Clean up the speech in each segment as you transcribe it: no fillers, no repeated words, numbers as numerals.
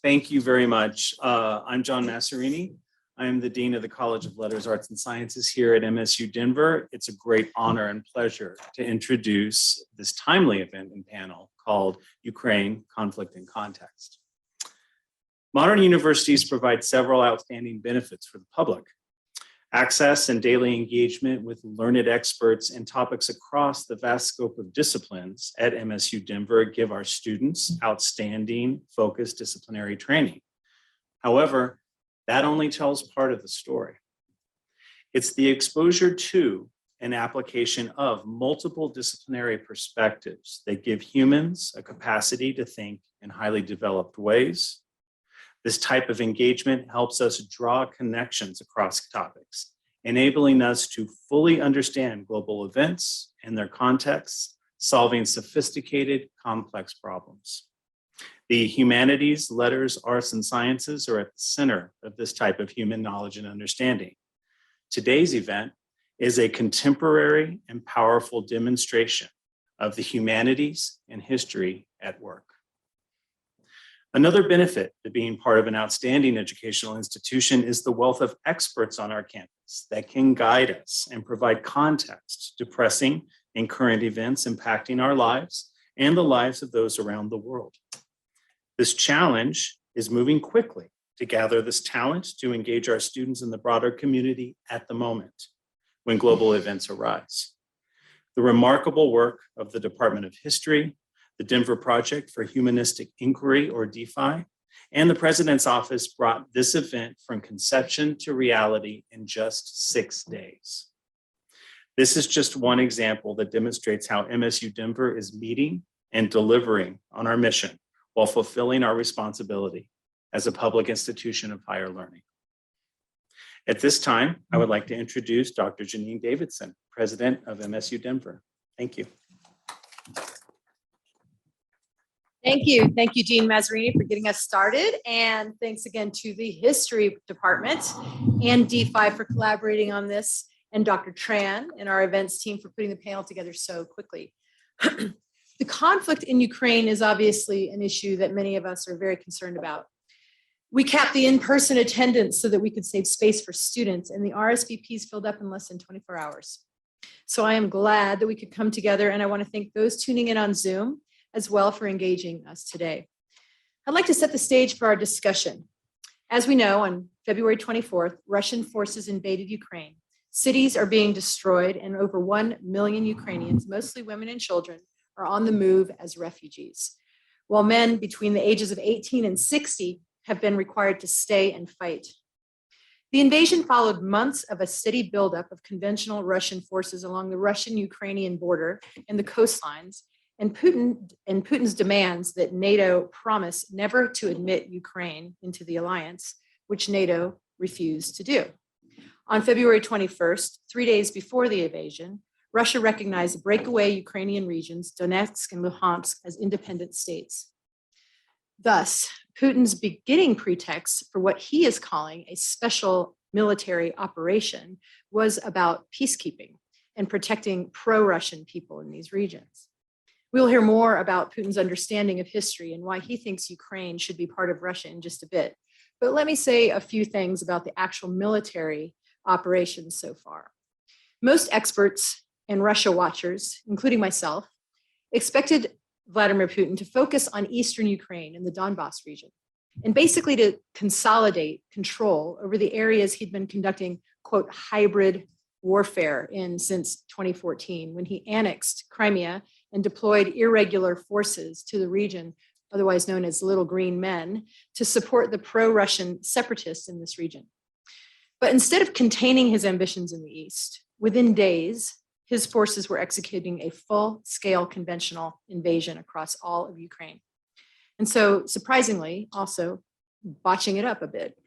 Thank you very much. I'm John Masserini. I am the Dean of the College of Letters, Arts, and Sciences here at MSU Denver. It's a great honor and pleasure to introduce this timely event and panel called Ukraine, Conflict and Context. Modern universities provide several outstanding benefits for the public. Access and daily engagement with learned experts and topics across the vast scope of disciplines at MSU Denver give our students outstanding, focused disciplinary training. However, that only tells part of the story. It's the exposure to and application of multiple disciplinary perspectives that give humans a capacity to think in highly developed ways. This type of engagement helps us draw connections across topics, enabling us to fully understand global events and their contexts, solving sophisticated, complex problems. The humanities, letters, arts, and sciences are at the center of this type of human knowledge and understanding. Today's event is a contemporary and powerful demonstration of the humanities and history at work. Another benefit to being part of an outstanding educational institution is the wealth of experts on our campus that can guide us and provide context to pressing and current events impacting our lives and the lives of those around the world. This challenge is moving quickly to gather this talent to engage our students in the broader community at the moment when global events arise. The remarkable work of the Department of History, the Denver Project for Humanistic Inquiry, or DeFi, and the President's Office brought this event from conception to reality in just 6 days. This is just one example that demonstrates how MSU Denver is meeting and delivering on our mission while fulfilling our responsibility as a public institution of higher learning. At this time, I would like to introduce Dr. Janine Davidson, President of MSU Denver. Thank you. Thank you. Thank you, Dean Masserini, for getting us started. And thanks again to the History Department and DeFi for collaborating on this, and Dr. Tran and our events team for putting the panel together so quickly. The conflict in Ukraine is obviously an issue that many of us are very concerned about. We capped the in-person attendance so that we could save space for students, and the RSVPs filled up in less than 24 hours. So I am glad that we could come together, and I want to thank those tuning in on Zoom as well for engaging us today. I'd like to set the stage for our discussion. As we know, on February 24th, Russian forces invaded Ukraine. Cities are being destroyed, and over 1 million Ukrainians, mostly women and children, are on the move as refugees, while men between the ages of 18 and 60 have been required to stay and fight. The invasion followed months of a steady buildup of conventional Russian forces along the Russian-Ukrainian border and the coastlines, and Putin's demands that NATO promise never to admit Ukraine into the alliance, which NATO refused to do. On February 21st, 3 days before the invasion, Russia recognized breakaway Ukrainian regions, Donetsk and Luhansk, as independent states. Thus, Putin's beginning pretext for what he is calling a special military operation was about peacekeeping and protecting pro-Russian people in these regions. We'll hear more about Putin's understanding of history and why he thinks Ukraine should be part of Russia in just a bit. But let me say a few things about the actual military operations so far. Most experts and Russia watchers, including myself, expected Vladimir Putin to focus on Eastern Ukraine and the Donbass region, and basically to consolidate control over the areas he'd been conducting, quote, hybrid warfare in since 2014, when he annexed Crimea and deployed irregular forces to the region, otherwise known as Little Green Men, to support the pro-Russian separatists in this region. But instead of containing his ambitions in the East, within days, his forces were executing a full-scale conventional invasion across all of Ukraine. And so, surprisingly, also botching it up a bit.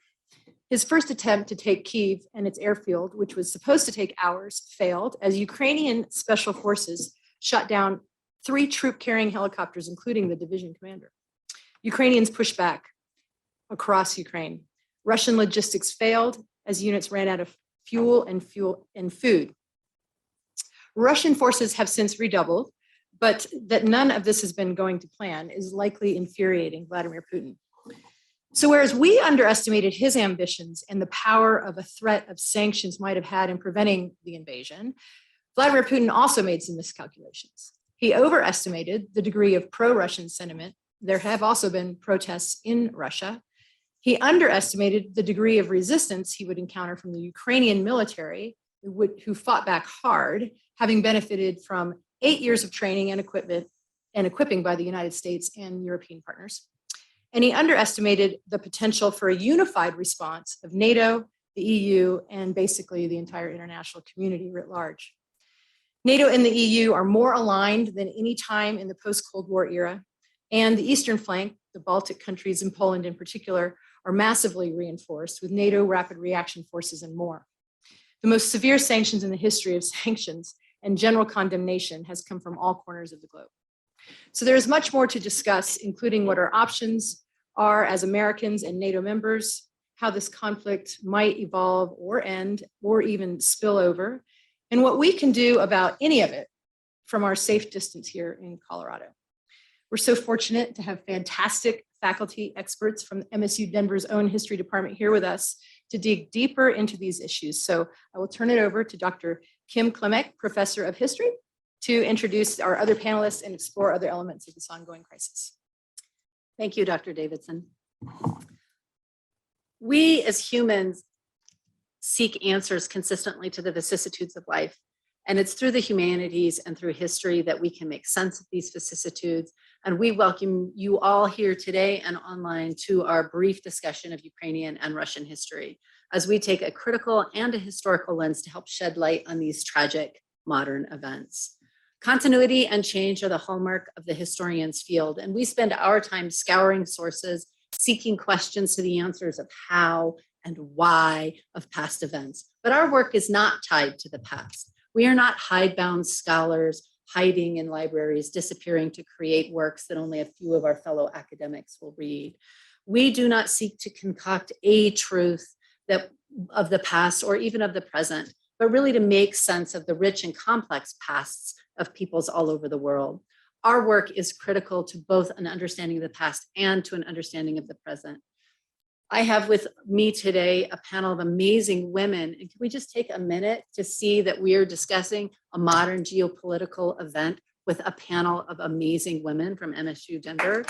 His first attempt to take Kyiv and its airfield, which was supposed to take hours, failed as Ukrainian special forces shot down 3 troop-carrying helicopters, including the division commander. Ukrainians pushed back across Ukraine. Russian logistics failed as units ran out of fuel and food. Russian forces have since redoubled, but that none of this has been going to plan is likely infuriating Vladimir Putin. So whereas we underestimated his ambitions and the power of a threat of sanctions might have had in preventing the invasion, Vladimir Putin also made some miscalculations. He overestimated the degree of pro-Russian sentiment. There have also been protests in Russia. He underestimated the degree of resistance he would encounter from the Ukrainian military, who fought back hard, having benefited from 8 years of training and equipping by the United States and European partners. And he underestimated the potential for a unified response of NATO, the EU, and basically the entire international community writ large. NATO and the EU are more aligned than any time in the post-Cold War era, and the eastern flank, the Baltic countries and Poland in particular, are massively reinforced with NATO rapid reaction forces and more. The most severe sanctions in the history of sanctions and general condemnation has come from all corners of the globe. So there is much more to discuss, including what our options are as Americans and NATO members, how this conflict might evolve or end or even spill over, and what we can do about any of it from our safe distance here in Colorado. We're so fortunate to have fantastic faculty experts from MSU Denver's own history department here with us to dig deeper into these issues. So I will turn it over to Dr. Kim Klimek, Professor of History, to introduce our other panelists and explore other elements of this ongoing crisis. Thank you, Dr. Davidson. We as humans seek answers consistently to the vicissitudes of life. And it's through the humanities and through history that we can make sense of these vicissitudes. And we welcome you all here today and online to our brief discussion of Ukrainian and Russian history, as we take a critical and a historical lens to help shed light on these tragic modern events. Continuity and change are the hallmark of the historian's field, and we spend our time scouring sources, seeking questions to the answers of how and why of past events. But our work is not tied to the past. We are not hidebound scholars hiding in libraries, disappearing to create works that only a few of our fellow academics will read. We do not seek to concoct a truth of the past or even of the present, but really to make sense of the rich and complex pasts of peoples all over the world. Our work is critical to both an understanding of the past and to an understanding of the present. I have with me today a panel of amazing women. And can we just take a minute to see that we are discussing a modern geopolitical event with a panel of amazing women from MSU Denver?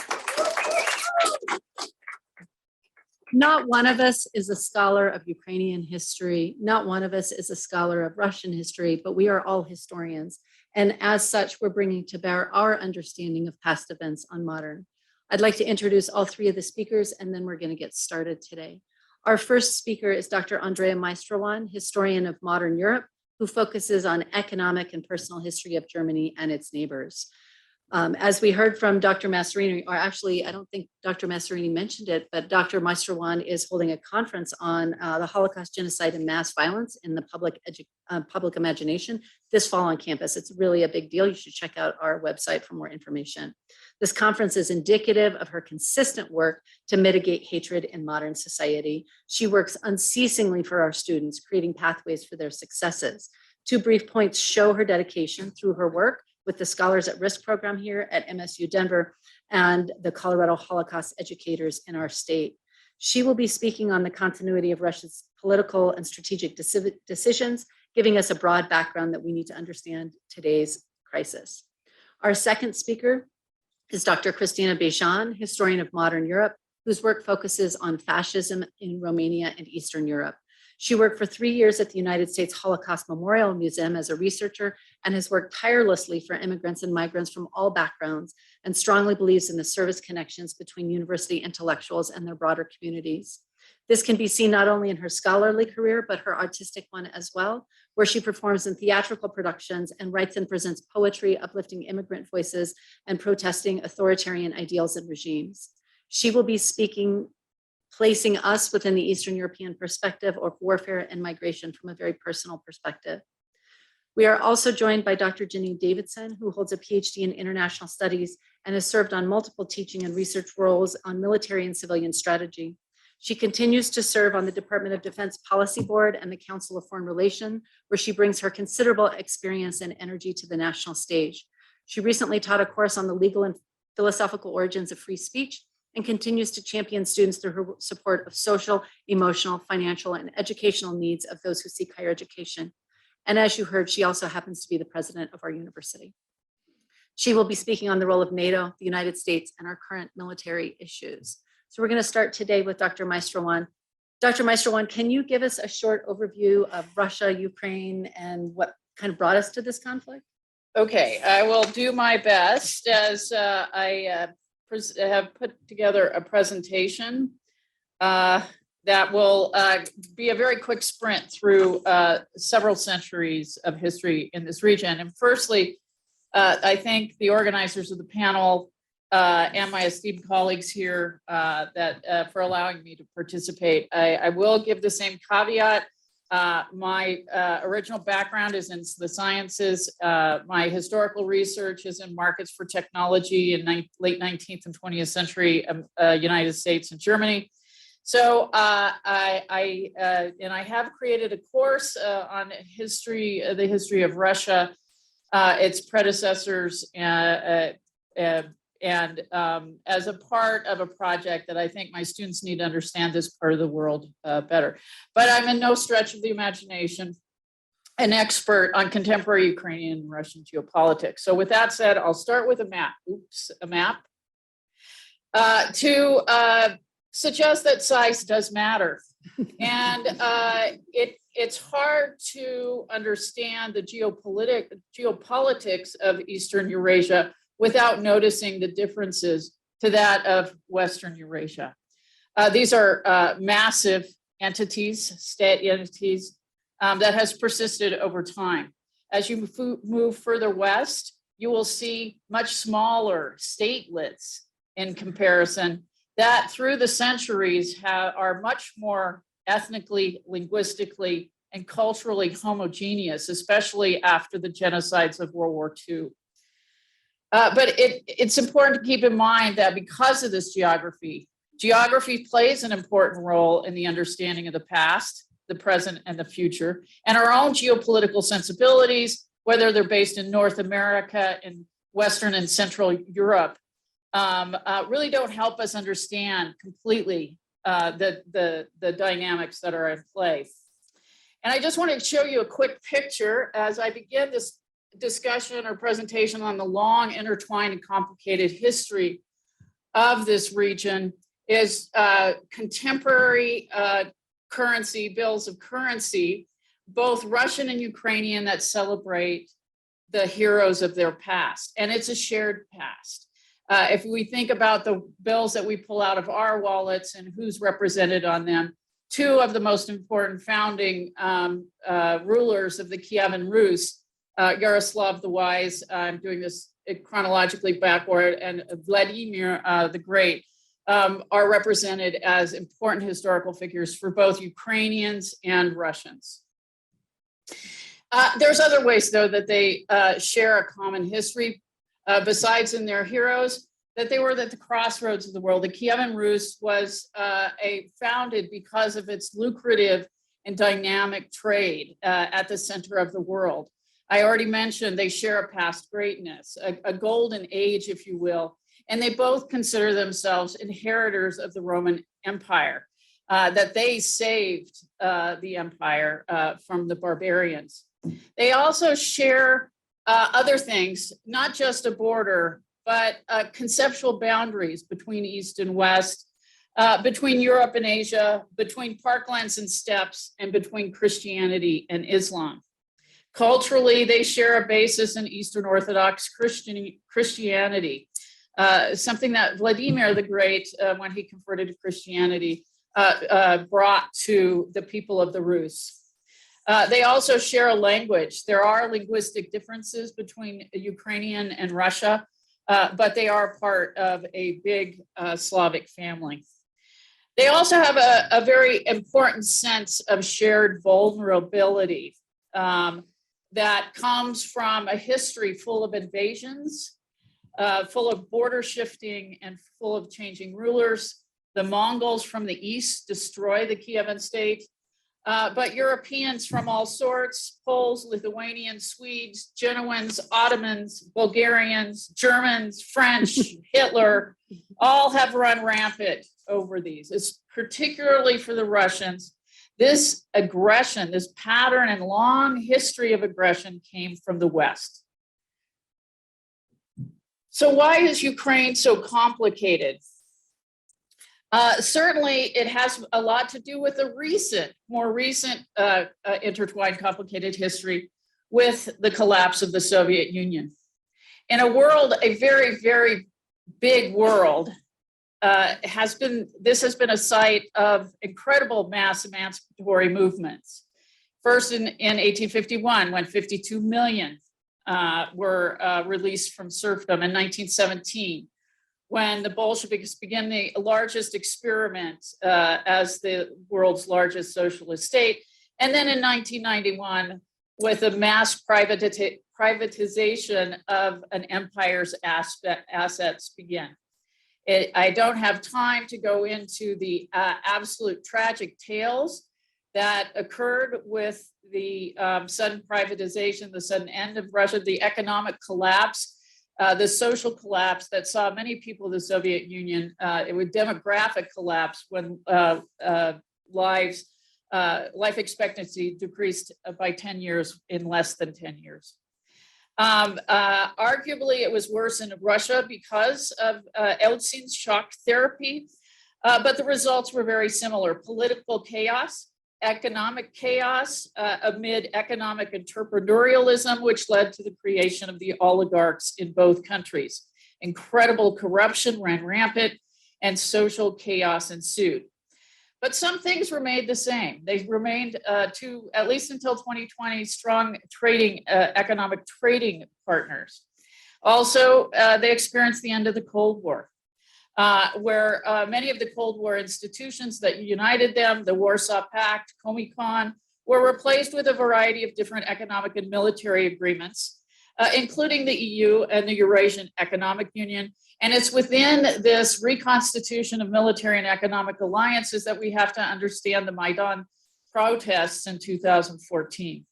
Not one of us is a scholar of Ukrainian history. Not one of us is a scholar of Russian history, but we are all historians. And as such, we're bringing to bear our understanding of past events on modern. I'd like to introduce all three of the speakers, and then we're going to get started today. Our first speaker is Dr. Andrea Maestrowan, historian of modern Europe, who focuses on economic and personal history of Germany and its neighbors. As we heard from Dr. Masserini, or actually, I don't think Dr. Masserini mentioned it, but Dr. Maestrowan is holding a conference on the Holocaust, genocide, and mass violence in the public imagination this fall on campus. It's really a big deal. You should check out our website for more information. This conference is indicative of her consistent work to mitigate hatred in modern society. She works unceasingly for our students, creating pathways for their successes. 2 brief points show her dedication through her work with the Scholars at Risk program here at MSU Denver and the Colorado Holocaust educators in our state. She will be speaking on the continuity of Russia's political and strategic decisions, giving us a broad background that we need to understand today's crisis. Our second speaker is Dr. Christina Bejan, historian of modern Europe, whose work focuses on fascism in Romania and Eastern Europe. She worked for 3 years at the United States Holocaust Memorial Museum as a researcher and has worked tirelessly for immigrants and migrants from all backgrounds and strongly believes in the service connections between university intellectuals and their broader communities. This can be seen not only in her scholarly career, but her artistic one as well, where she performs in theatrical productions and writes and presents poetry, uplifting immigrant voices and protesting authoritarian ideals and regimes. She will be speaking placing us within the Eastern European perspective of warfare and migration from a very personal perspective. We are also joined by Dr. Janine Davidson, who holds a PhD in international studies and has served on multiple teaching and research roles on military and civilian strategy. She continues to serve on the Department of Defense Policy Board and the Council of Foreign Relations, where she brings her considerable experience and energy to the national stage. She recently taught a course on the legal and philosophical origins of free speech and continues to champion students through her support of social, emotional, financial, and educational needs of those who seek higher education. And as you heard, she also happens to be the president of our university. She will be speaking on the role of NATO, the United States, and our current military issues. So we're going to start today with Dr. Maestrowan. Dr. Maestrowan, can you give us a short overview of Russia, Ukraine, and what kind of brought us to this conflict? Okay, I will do my best as I have put together a presentation that will be a very quick sprint through several centuries of history in this region. And firstly, I thank the organizers of the panel and my esteemed colleagues here for allowing me to participate. I will give the same caveat. My original background is in the sciences. My historical research is in markets for technology in late 19th and 20th century United States and Germany. So I have created a course on history, the history of Russia, its predecessors, and as a part of a project that I think my students need to understand this part of the world better. But I'm in no stretch of the imagination an expert on contemporary Ukrainian and Russian geopolitics. So with that said, I'll start with a map. A map. To suggest that size does matter. And it's hard to understand the geopolitics of Eastern Eurasia without noticing the differences to that of Western Eurasia. These are massive entities, state entities, that has persisted over time. As you move further west, you will see much smaller statelets in comparison that through the centuries are much more ethnically, linguistically, and culturally homogeneous, especially after the genocides of World War II. But it's important to keep in mind that because of this geography plays an important role in the understanding of the past, the present, and the future, and our own geopolitical sensibilities, whether they're based in North America, in Western and Central Europe, really don't help us understand completely the dynamics that are in play. And I just want to show you a quick picture as I begin this discussion or presentation on the long, intertwined, and complicated history of this region is contemporary currency, bills of currency, both Russian and Ukrainian, that celebrate the heroes of their past. And it's a shared past. If we think about the bills that we pull out of our wallets and who's represented on them, two of the most important founding rulers of the Kievan Rus, Yaroslav the Wise, I'm doing this chronologically backward, and Vladimir the Great are represented as important historical figures for both Ukrainians and Russians. There's other ways, though, that they share a common history, besides in their heroes, that they were at the crossroads of the world. The Kievan Rus was founded because of its lucrative and dynamic trade at the center of the world. I already mentioned they share a past greatness, a golden age, if you will, and they both consider themselves inheritors of the Roman Empire, that they saved the empire from the barbarians. They also share other things, not just a border, but conceptual boundaries between East and West, between Europe and Asia, between parklands and steppes, and between Christianity and Islam. Culturally, they share a basis in Eastern Orthodox Christianity, something that Vladimir the Great, when he converted to Christianity, brought to the people of the Rus. They also share a language. There are linguistic differences between Ukrainian and Russia, but they are part of a big Slavic family. They also have a very important sense of shared vulnerability that comes from a history full of invasions, full of border shifting, and full of changing rulers. The Mongols from the east destroy the Kievan state. But Europeans from all sorts, Poles, Lithuanians, Swedes, Genoans, Ottomans, Bulgarians, Germans, French, Hitler, all have run rampant over these. It's particularly for the Russians. This aggression, this pattern and long history of aggression came from the West. So why is Ukraine so complicated? Certainly, it has a lot to do with the more recent intertwined complicated history with the collapse of the Soviet Union. In a world, a very, very big world, this has been a site of incredible mass emancipatory movements. First in 1851, when 52 million were released from serfdom. In 1917, when the Bolsheviks began the largest experiment as the world's largest socialist state. And then in 1991, with a mass privatization of an empire's assets began. I don't have time to go into the absolute tragic tales that occurred with the sudden privatization, the sudden end of Russia, the economic collapse, the social collapse that saw many people in the Soviet Union, it was demographic collapse when life expectancy decreased by 10 years in less than 10 years. Arguably, it was worse in Russia because of Eltsin's shock therapy, but the results were very similar. Political chaos, economic chaos amid economic entrepreneurialism, which led to the creation of the oligarchs in both countries. Incredible corruption ran rampant and social chaos ensued. But some things remained the same. They remained at least until 2020, strong trading, economic trading partners. Also, they experienced the end of the Cold War, where many of the Cold War institutions that united them, the Warsaw Pact, Comecon, were replaced with a variety of different economic and military agreements, including the EU and the Eurasian Economic Union. And it's within this reconstitution of military and economic alliances that we have to understand the Maidan protests in 2014.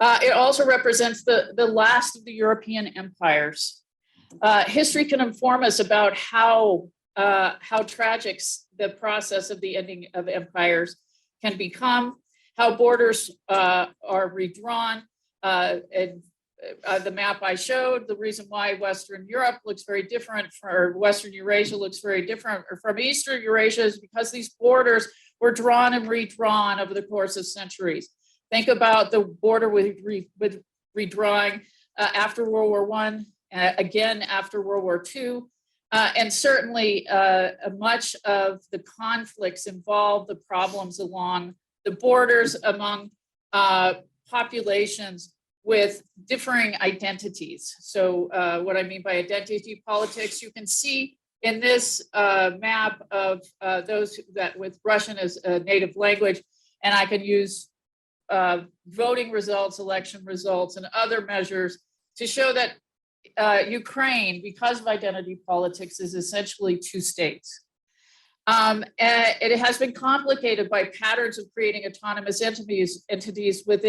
It also represents the last of the European empires. History can inform us about how tragic the process of the ending of empires can become, how borders are redrawn, and the map I showed, the reason why Western Europe looks very different from Western Eurasia looks very different from Eastern Eurasia is because these borders were drawn and redrawn over the course of centuries. Think about the border with redrawing after World War I, again after World War II, and certainly much of the conflicts involved the problems along the borders among populations with differing identities. So what I mean by identity politics, you can see in this map of those that with Russian as a native language, and I can use voting results, election results, and other measures to show that Ukraine, because of identity politics, is essentially two states. It has been complicated by patterns of creating autonomous entities with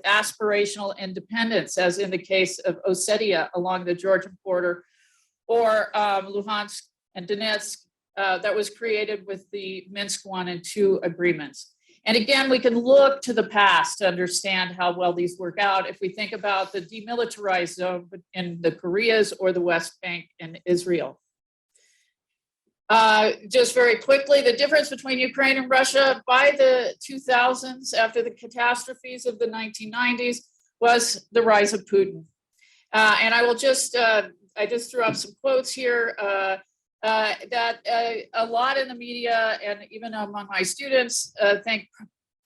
aspirational independence, as in the case of Ossetia along the Georgian border, or Luhansk and Donetsk that was created with the Minsk I and II agreements. And again, we can look to the past to understand how well these work out if we think about the demilitarized zone in the Koreas or the West Bank and Israel. Just very quickly, the difference between Ukraine and Russia by the 2000s, after the catastrophes of the 1990s, was the rise of Putin. And I will just, I just threw up some quotes here that a lot in the media and even among my students think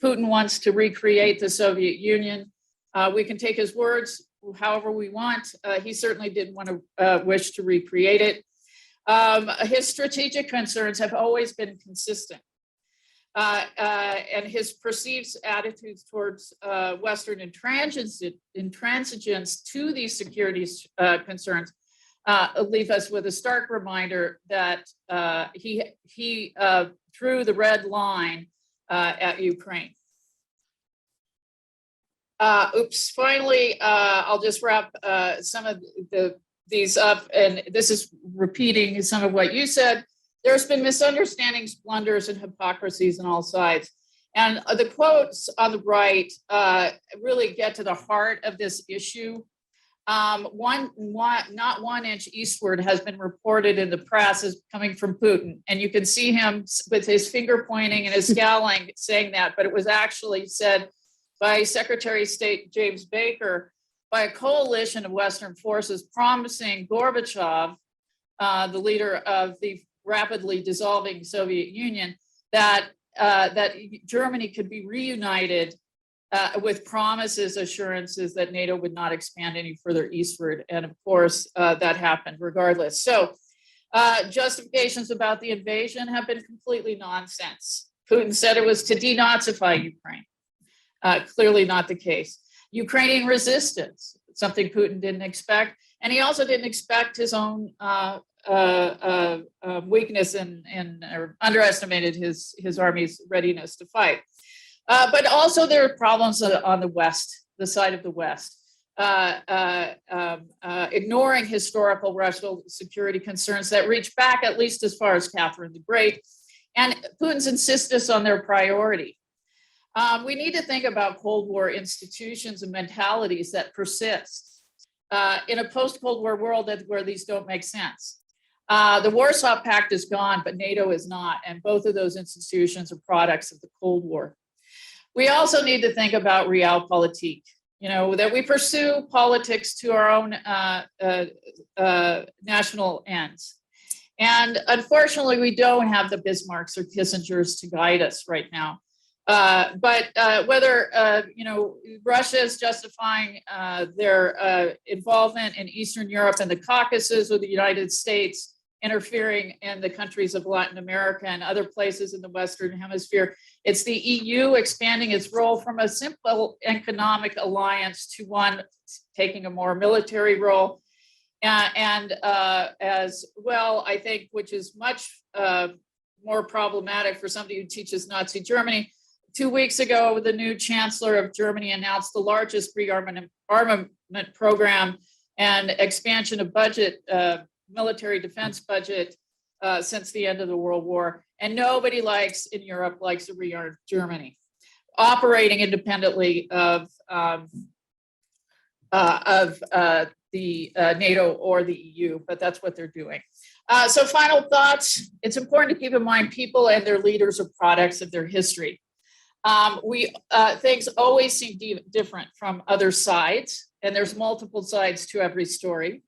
Putin wants to recreate the Soviet Union. We can take his words however we want. He certainly didn't want to wish to recreate it. His strategic concerns have always been consistent. And his perceived attitudes towards Western intransigence to these security concerns leave us with a stark reminder that he drew the red line at Ukraine. Finally, I'll just wrap some of these up, and this is repeating some of what you said. There's been misunderstandings, blunders, and hypocrisies on all sides. And the quotes on the right really get to the heart of this issue. Not 1 inch eastward has been reported in the press as coming from Putin. And you can see him with his finger pointing and his scowling saying that, but it was actually said by Secretary of State James Baker by a coalition of Western forces promising Gorbachev, the leader of the rapidly dissolving Soviet Union, that Germany could be reunited with promises, assurances that NATO would not expand any further eastward. And of course, that happened regardless. So justifications about the invasion have been completely nonsense. Putin said it was to denazify Ukraine. Clearly not the case. Ukrainian resistance, something Putin didn't expect. And he also didn't expect his own weakness or underestimated his army's readiness to fight. But also there are problems on the West, the side of the West, ignoring historical Russian security concerns that reach back at least as far as Catherine the Great, and Putin's insistence on their priority. We need to think about Cold War institutions and mentalities that persist in a post-Cold War world where these don't make sense. The Warsaw Pact is gone, but NATO is not, and both of those institutions are products of the Cold War. We also need to think about realpolitik, that we pursue politics to our own national ends. And unfortunately, we don't have the Bismarcks or Kissingers to guide us right now. But whether, Russia is justifying their involvement in Eastern Europe and the Caucasus, or the United States interfering in the countries of Latin America and other places in the Western Hemisphere, it's the EU expanding its role from a simple economic alliance to one taking a more military role. And as well, I think, which is much more problematic for somebody who teaches Nazi Germany, 2 weeks ago, the new chancellor of Germany announced the largest rearmament program and expansion of budget, military defense budget since the end of the World War. And nobody in Europe likes to rearm Germany, operating independently of the NATO or the EU, but that's what they're doing. So final thoughts, it's important to keep in mind people and their leaders are products of their history. Things always seem different from other sides, and there's multiple sides to every story.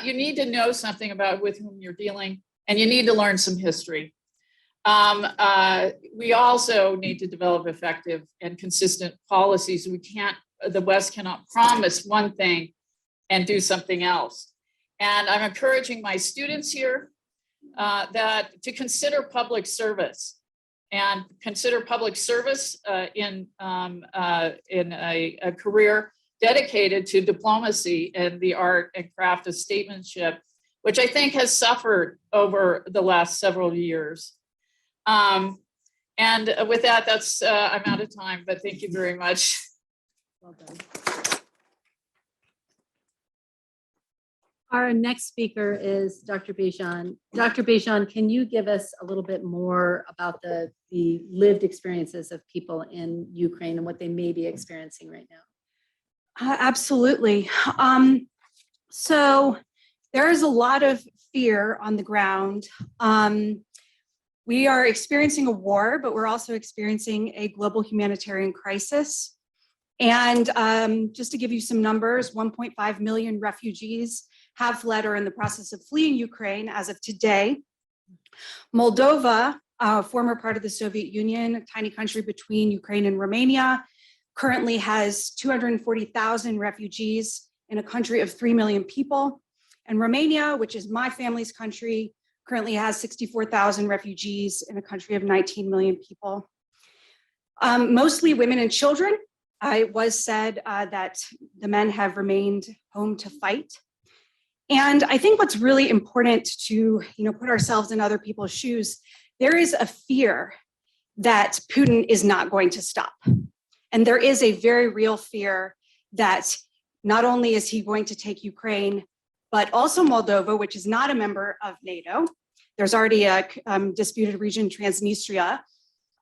You need to know something about with whom you're dealing, and you need to learn some history. We also need to develop effective and consistent policies. The West cannot promise one thing and do something else. And I'm encouraging my students here to consider public service. And consider public service in a career dedicated to diplomacy and the art and craft of statesmanship, which I think has suffered over the last several years. And with that, I'm out of time, but thank you very much. Well done. Our next speaker is Dr. Bejan. Dr. Bejan, can you give us a little bit more about the lived experiences of people in Ukraine and what they may be experiencing right now? Absolutely. So there is a lot of fear on the ground. We are experiencing a war, but we're also experiencing a global humanitarian crisis. And just to give you some numbers, 1.5 million refugees have fled or in the process of fleeing Ukraine as of today. Moldova, former part of the Soviet Union, a tiny country between Ukraine and Romania, currently has 240,000 refugees in a country of 3 million people. And Romania, which is my family's country, currently has 64,000 refugees in a country of 19 million people. Mostly women and children. It was said that the men have remained home to fight. And I think what's really important to put ourselves in other people's shoes, there is a fear that Putin is not going to stop. And there is a very real fear that not only is he going to take Ukraine, but also Moldova, which is not a member of NATO. There's already a disputed region, Transnistria,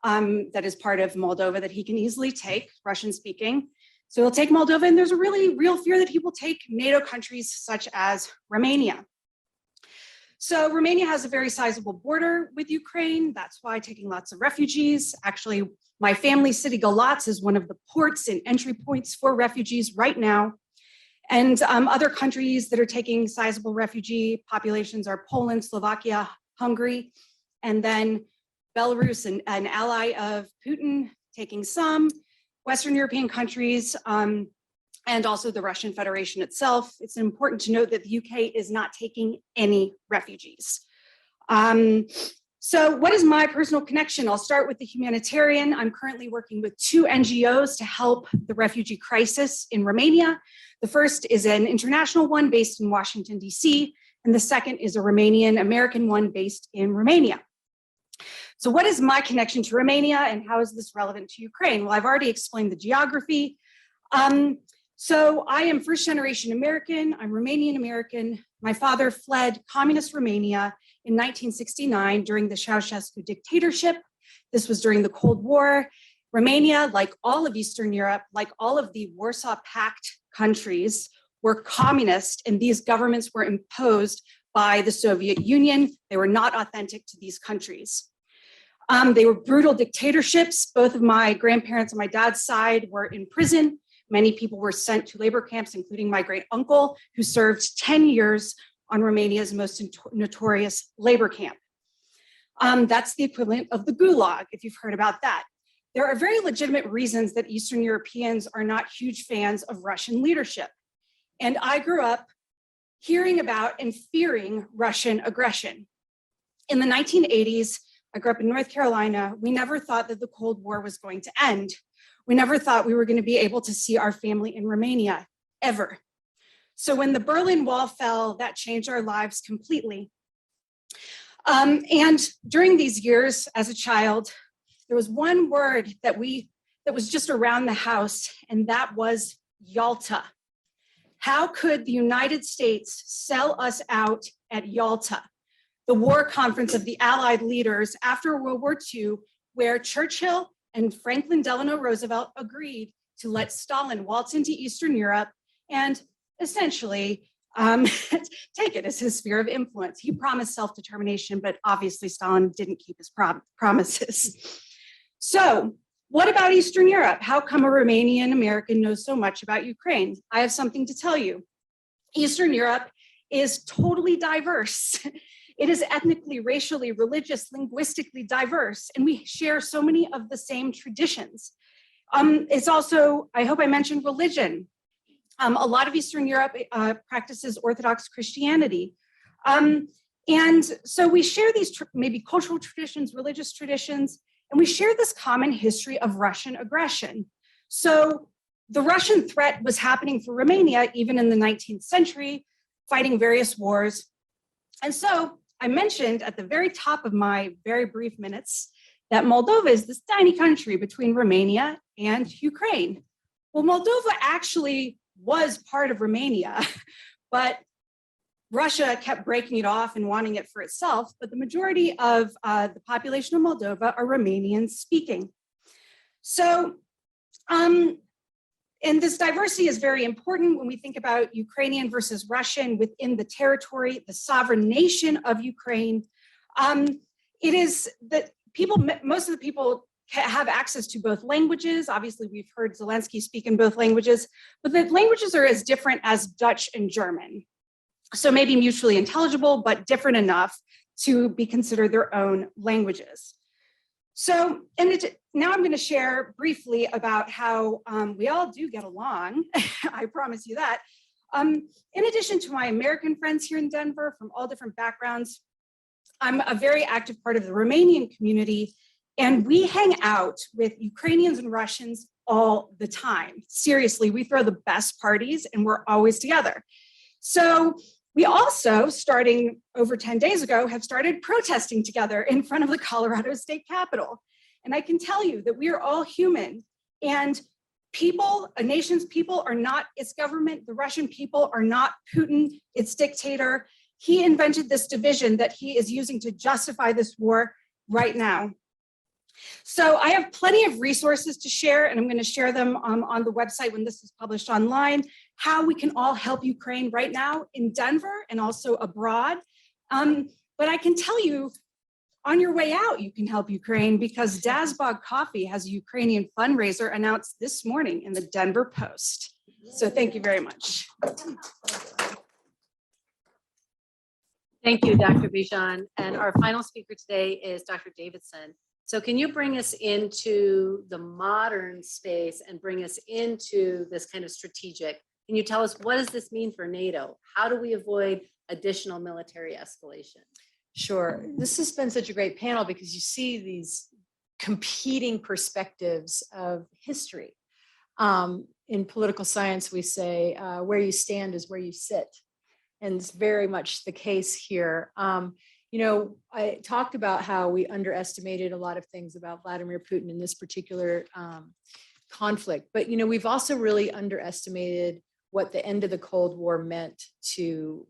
that is part of Moldova that he can easily take, Russian speaking. So he'll take Moldova, and there's a really real fear that he will take NATO countries such as Romania. So Romania has a very sizable border with Ukraine. That's why taking lots of refugees. Actually, my family city, Galatz, is one of the ports and entry points for refugees right now. And other countries that are taking sizable refugee populations are Poland, Slovakia, Hungary, and then Belarus, an ally of Putin, taking some, Western European countries, and also the Russian Federation itself. It's important to note that the UK is not taking any refugees. So what is my personal connection? I'll start with the humanitarian. I'm currently working with 2 NGOs to help the refugee crisis in Romania. The first is an international one based in Washington, DC, and the second is a Romanian-American one based in Romania. So what is my connection to Romania, and how is this relevant to Ukraine? Well, I've already explained the geography. So I am first-generation American. I'm Romanian-American. My father fled communist Romania in 1969 during the Ceausescu dictatorship. This was during the Cold War. Romania, like all of Eastern Europe, like all of the Warsaw Pact countries, were communist, and these governments were imposed by the Soviet Union. They were not authentic to these countries. They were brutal dictatorships. Both of my grandparents on my dad's side were in prison. Many people were sent to labor camps, including my great uncle, who served 10 years on Romania's most notorious labor camp. That's the equivalent of the Gulag, if you've heard about that. There are very legitimate reasons that Eastern Europeans are not huge fans of Russian leadership. And I grew up hearing about and fearing Russian aggression. In the 1980s, I grew up in North Carolina. We never thought that the Cold War was going to end. We never thought we were going to be able to see our family in Romania, ever. So when the Berlin Wall fell, that changed our lives completely. And during these years as a child, there was one word that was just around the house, and that was Yalta. How could the United States sell us out at Yalta, the war conference of the Allied leaders after World War II, where Churchill and Franklin Delano Roosevelt agreed to let Stalin waltz into Eastern Europe and essentially take it as his sphere of influence. He promised self-determination, but obviously Stalin didn't keep his promises. So what about Eastern Europe? How come a Romanian American knows so much about Ukraine? I have something to tell you. Eastern Europe is totally diverse. It is ethnically, racially, religious, linguistically diverse, and we share so many of the same traditions. It's also, I hope I mentioned religion. A lot of Eastern Europe practices Orthodox Christianity. And so we share these maybe cultural traditions, religious traditions, and we share this common history of Russian aggression. So the Russian threat was happening for Romania even in the 19th century, fighting various wars. And so I mentioned at the very top of my very brief minutes that Moldova is this tiny country between Romania and Ukraine. Well, Moldova actually was part of Romania, but Russia kept breaking it off and wanting it for itself. But the majority of the population of Moldova are Romanian speaking. So, and this diversity is very important when we think about Ukrainian versus Russian within the territory, the sovereign nation of Ukraine. It is that most of the people have access to both languages. Obviously, we've heard Zelensky speak in both languages, but the languages are as different as Dutch and German. So maybe mutually intelligible, but different enough to be considered their own languages. So, now I'm going to share briefly about how we all do get along. I promise you that. In addition to my American friends here in Denver from all different backgrounds, I'm a very active part of the Romanian community, and we hang out with Ukrainians and Russians all the time. Seriously, we throw the best parties and we're always together. So we also, starting over 10 days ago, have started protesting together in front of the Colorado State Capitol. And I can tell you that we are all human, and a nation's people are not its government. The Russian people are not Putin, its dictator. He invented this division that he is using to justify this war right now. So I have plenty of resources to share, and I'm going to share them on the website when this is published online, how we can all help Ukraine right now in Denver and also abroad. But I can tell you, on your way out, you can help Ukraine because Dazbog Coffee has a Ukrainian fundraiser announced this morning in the Denver Post. So thank you very much. Thank you, Dr. Bijan. And our final speaker today is Dr. Davidson. So can you bring us into the modern space and bring us into this kind of strategic? Can you tell us, what does this mean for NATO? How do we avoid additional military escalation? Sure. This has been such a great panel because you see these competing perspectives of history. In political science, we say where you stand is where you sit. And it's very much the case here. You know, I talked about how we underestimated a lot of things about Vladimir Putin in this particular conflict. But, you know, we've also really underestimated what the end of the Cold War meant to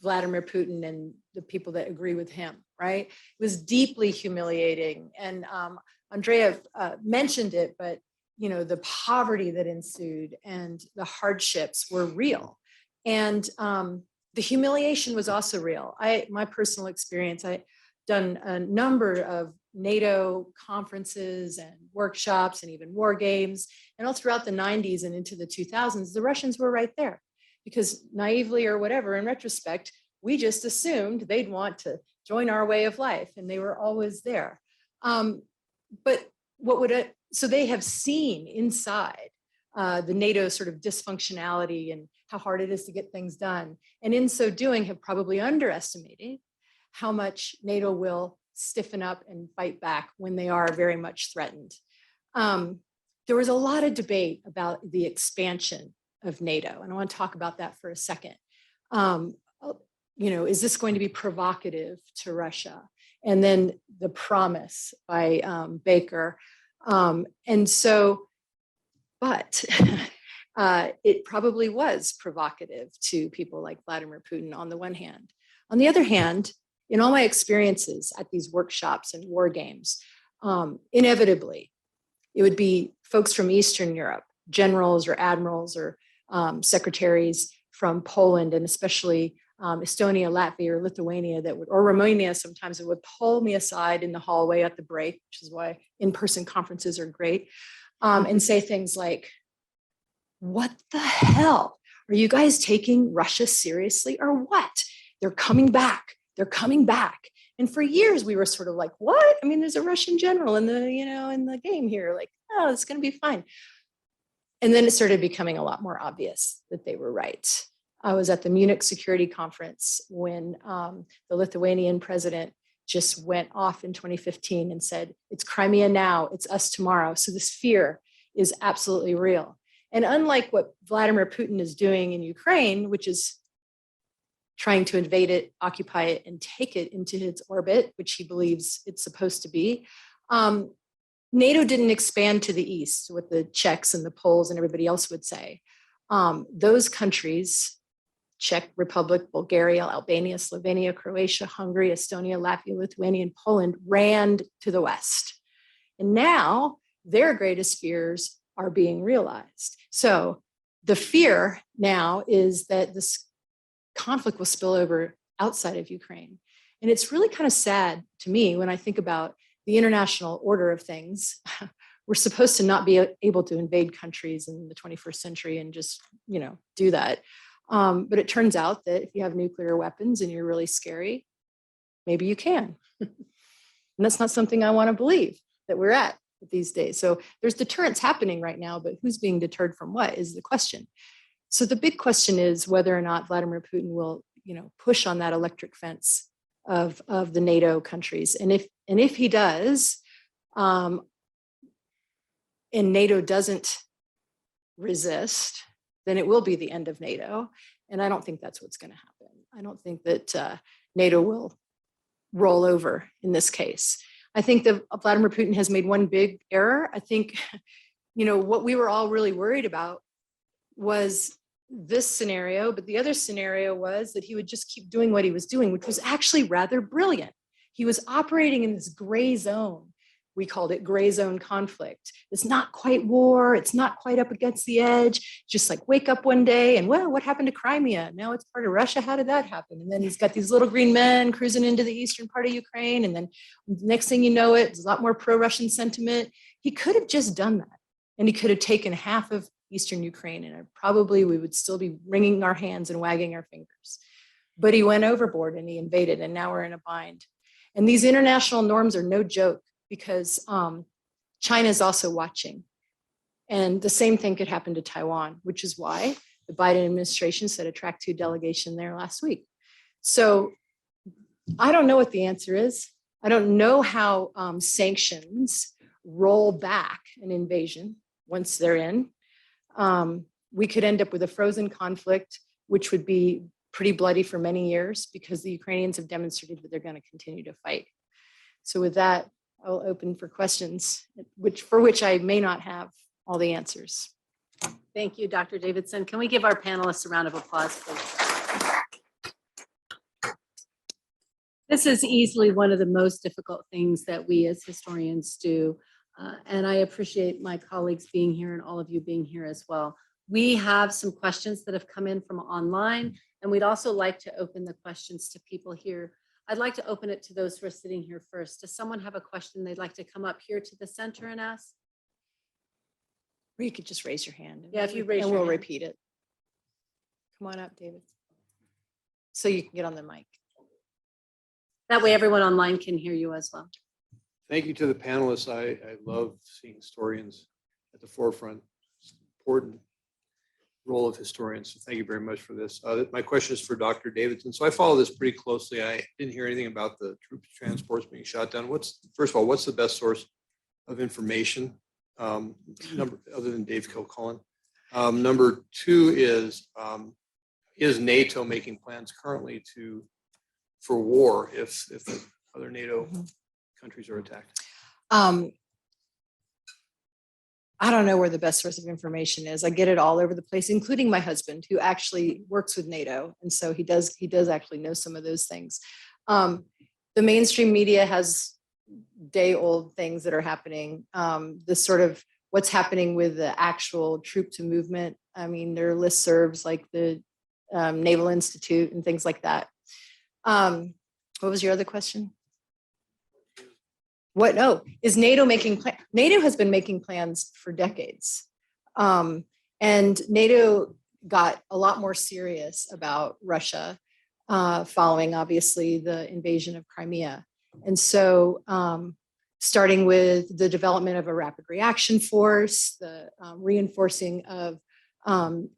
Vladimir Putin and the people that agree with him, right? It was deeply humiliating. And Andrea mentioned it, but, you know, the poverty that ensued and the hardships were real. And the humiliation was also real. My personal experience, I've done a number of NATO conferences and workshops and even war games. And all throughout the 90s and into the 2000s, the Russians were right there. Because naively or whatever, in retrospect, we just assumed they'd want to join our way of life, and they were always there. But so they have seen inside the NATO sort of dysfunctionality and how hard it is to get things done. And in so doing, have probably underestimated how much NATO will stiffen up and fight back when they are very much threatened. There was a lot of debate about the expansion of NATO. And I want to talk about that for a second. You know, is this going to be provocative to Russia? And then the promise by Baker. And so, but it probably was provocative to people like Vladimir Putin on the one hand. On the other hand, in all my experiences at these workshops and war games, inevitably, it would be folks from Eastern Europe, generals or admirals or secretaries from Poland, and especially Estonia, Latvia, or Lithuania or Romania sometimes, that would pull me aside in the hallway at the break, which is why in-person conferences are great, and say things like, what the hell? Are you guys taking Russia seriously or what? They're coming back. They're coming back. And for years we were sort of like, what? I mean, there's a Russian general in the game here. Like, oh, it's going to be fine. And then it started becoming a lot more obvious that they were right. I was at the Munich Security Conference when the Lithuanian president just went off in 2015 and said, it's Crimea now, it's us tomorrow. So this fear is absolutely real. And unlike what Vladimir Putin is doing in Ukraine, which is trying to invade it, occupy it, and take it into its orbit, which he believes it's supposed to be, NATO didn't expand to the east, what the Czechs and the Poles and everybody else would say. Those countries, Czech Republic, Bulgaria, Albania, Slovenia, Croatia, Hungary, Estonia, Latvia, Lithuania, and Poland ran to the west. And now their greatest fears are being realized. So the fear now is that this conflict will spill over outside of Ukraine. And it's really kind of sad to me when I think about the international order of things. We're supposed to not be able to invade countries in the 21st century and just, do that. But it turns out that if you have nuclear weapons and you're really scary, maybe you can. And that's not something I want to believe that we're at these days. So there's deterrence happening right now, but who's being deterred from what is the question. So the big question is whether or not Vladimir Putin will, push on that electric fence of the NATO countries. And if he does, and NATO doesn't resist, then it will be the end of NATO. And I don't think that's what's going to happen. I don't think that NATO will roll over in this case. I think that Vladimir Putin has made one big error. I think what we were all really worried about was this scenario, but the other scenario was that he would just keep doing what he was doing, which was actually rather brilliant. He was operating in this gray zone. We called it gray zone conflict. It's not quite war. It's not quite up against the edge. Just like wake up one day and, well, what happened to Crimea? Now it's part of Russia. How did that happen? And then he's got these little green men cruising into the eastern part of Ukraine. And then next thing you know, it's a lot more pro-Russian sentiment. He could have just done that. And he could have taken half of eastern Ukraine, and probably we would still be wringing our hands and wagging our fingers. But he went overboard and he invaded, and now we're in a bind. And these international norms are no joke, because China is also watching. And the same thing could happen to Taiwan, which is why the Biden administration sent a track 2 delegation there last week. So I don't know what the answer is. I don't know how sanctions roll back an invasion once they're in. We could end up with a frozen conflict, which would be pretty bloody for many years, because the Ukrainians have demonstrated that they're going to continue to fight. So with that, I'll open for questions, for which I may not have all the answers. Thank you, Dr. Davidson. Can we give our panelists a round of applause, please? This is easily one of the most difficult things that we as historians do. And I appreciate my colleagues being here and all of you being here as well. We have some questions that have come in from online, and we'd also like to open the questions to people here. I'd like to open it to those who are sitting here first. Does someone have a question they'd like to come up here to the center and ask? Or you could just raise your hand. Yeah, if you raise and your we'll hand. repeat it. Come on up, David. So you can get on the mic. That way everyone online can hear you as well. Thank you to the panelists. I love seeing historians at the forefront. It's an important role of historians. So thank you very much for this. My question is for Dr. Davidson. So I follow this pretty closely. I didn't hear anything about the troop transports being shot down. First of all, what's the best source of information other than Dave Kilcullen? Number two is NATO making plans currently for war if the other NATO countries are attacked? I don't know where the best source of information is. I get it all over the place, including my husband, who actually works with NATO. And so he does actually know some of those things. The mainstream media has day-old things that are happening. The sort of what's happening with the actual troop to movement. I mean, there are listservs like the Naval Institute and things like that. What was your other question? What? No, is NATO making plans? NATO has been making plans for decades. And NATO got a lot more serious about Russia following, obviously, the invasion of Crimea. And so starting with the development of a rapid reaction force, the reinforcing of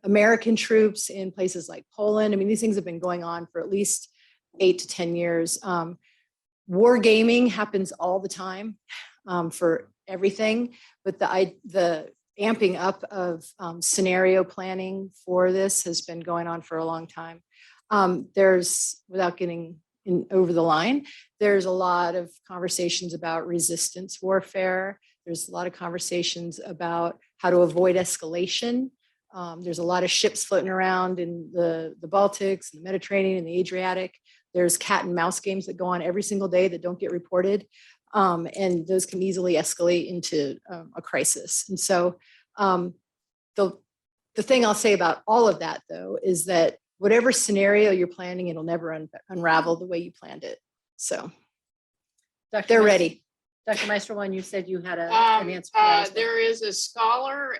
American troops in places like Poland. I mean, these things have been going on for at least 8 to 10 years. War gaming happens all the time for everything, but the amping up of scenario planning for this has been going on for a long time. There's, without getting over the line, there's a lot of conversations about resistance warfare. There's a lot of conversations about how to avoid escalation. There's a lot of ships floating around in the Baltics, the Mediterranean, and the Adriatic. There's cat and mouse games that go on every single day that don't get reported. And those can easily escalate into a crisis. And so the thing I'll say about all of that, though, is that whatever scenario you're planning, it'll never unravel the way you planned it. So they're ready. Dr. Meister-One, you said you had an answer for that as well. There is a scholar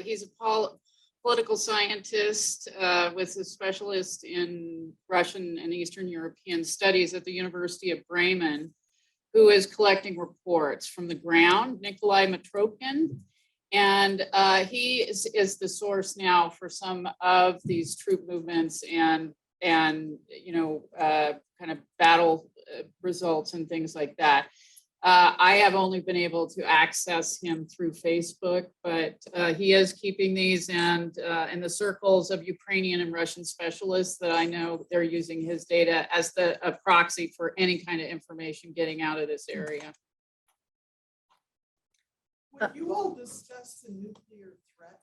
he's a political scientist with a specialist in Russian and Eastern European studies at the University of Bremen, who is collecting reports from the ground, Nikolai Metropkin. And he is the source now for some of these troop movements and kind of battle results and things like that. I have only been able to access him through Facebook, but he is keeping these, and in the circles of Ukrainian and Russian specialists that I know, they're using his data as a proxy for any kind of information getting out of this area. When you all discuss the nuclear threat,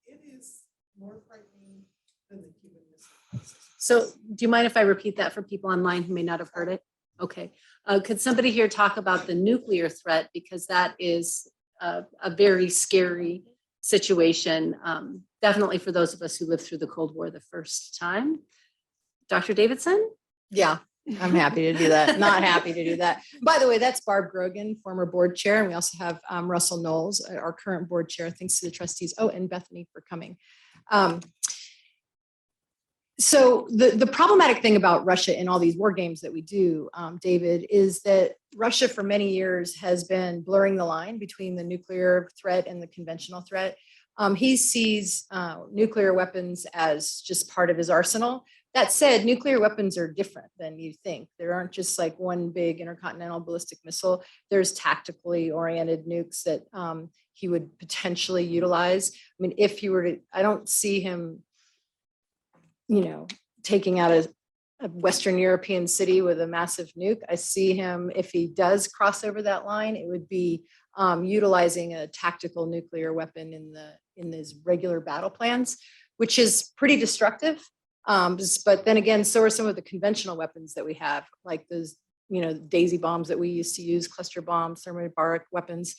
it is more frightening than the Cuban Missile Crisis. So do you mind if I repeat that for people online who may not have heard it? Okay. Could somebody here talk about the nuclear threat? Because that is a very scary situation, definitely for those of us who lived through the Cold War the first time. Dr. Davidson? Yeah, I'm happy to do that. Not happy to do that. By the way, that's Barb Grogan, former board chair, and we also have Russell Knowles, our current board chair. Thanks to the trustees. Oh, and Bethany for coming. So the problematic thing about Russia in all these war games that we do, David, is that Russia for many years has been blurring the line between the nuclear threat and the conventional threat. He sees nuclear weapons as just part of his arsenal. That said, nuclear weapons are different than you think. There aren't just like one big intercontinental ballistic missile. There's tactically oriented nukes that he would potentially utilize. I mean, if he were to, I don't see him, taking out a Western European city with a massive nuke. I see him, if he does cross over that line, it would be utilizing a tactical nuclear weapon in his regular battle plans, which is pretty destructive. But then again, so are some of the conventional weapons that we have, like those, daisy bombs that we used to use, cluster bombs, thermobaric weapons.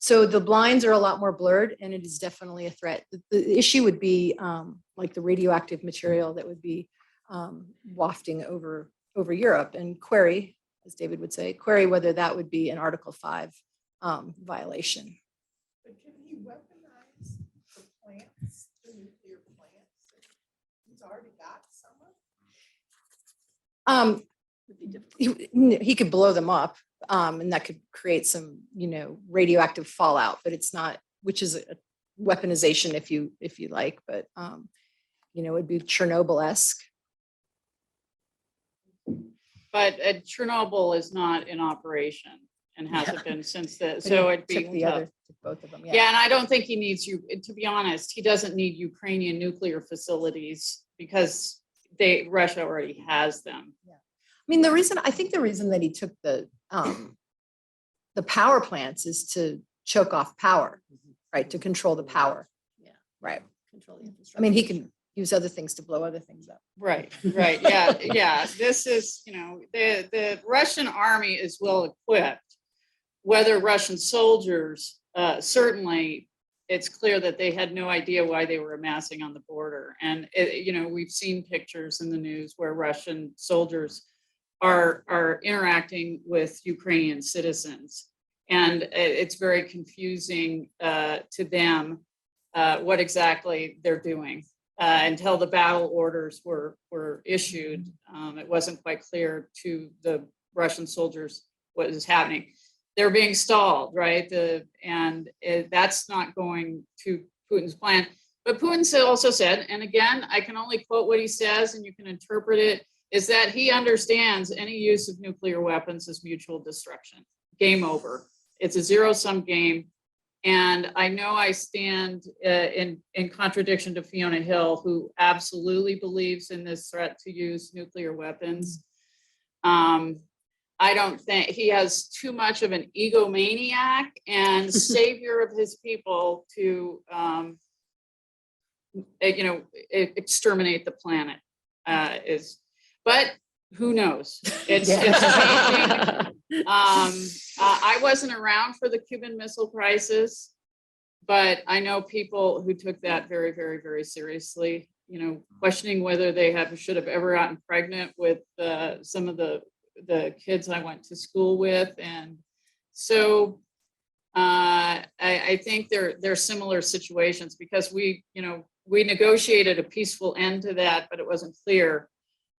So the blinds are a lot more blurred, and it is definitely a threat. The issue would be like the radioactive material that would be wafting over Europe, and query, as David would say, query whether that would be an Article 5 violation. But can he weaponize the plants, the nuclear plants? He's already got some. He could blow them up, and that could create some, radioactive fallout, but it's not, which is a weaponization if you like, but it'd be Chernobyl-esque. But Chernobyl is not in operation and hasn't been since the, so it'd be Took the tough. other, took both of them. Yeah, and I don't think he needs you, to be honest, he doesn't need Ukrainian nuclear facilities because Russia already has them. I mean, I think the reason that he took the power plants is to choke off power, right? To control the power. Yeah. Right. Control the I infrastructure. mean, he can use other things to blow other things up. Right, yeah. This is, the Russian army is well equipped. Whether Russian soldiers, certainly it's clear that they had no idea why they were amassing on the border. And, we've seen pictures in the news where Russian soldiers are interacting with Ukrainian citizens. And it's very confusing to them what exactly they're doing. Until the battle orders were issued, it wasn't quite clear to the Russian soldiers what is happening. They're being stalled, right? That's not going to Putin's plan. But Putin also said, and again, I can only quote what he says, and you can interpret it, is that he understands any use of nuclear weapons as mutual destruction. Game over. It's a zero-sum game. And I know I stand in contradiction to Fiona Hill, who absolutely believes in this threat to use nuclear weapons. I don't think he has too much of an egomaniac and savior of his people to, exterminate the planet. But who knows? It's changing. I wasn't around for the Cuban Missile Crisis, but I know people who took that very, very, very seriously, questioning whether they should have ever gotten pregnant with some of the kids I went to school with. And so I think they're similar situations because we negotiated a peaceful end to that, but it wasn't clear.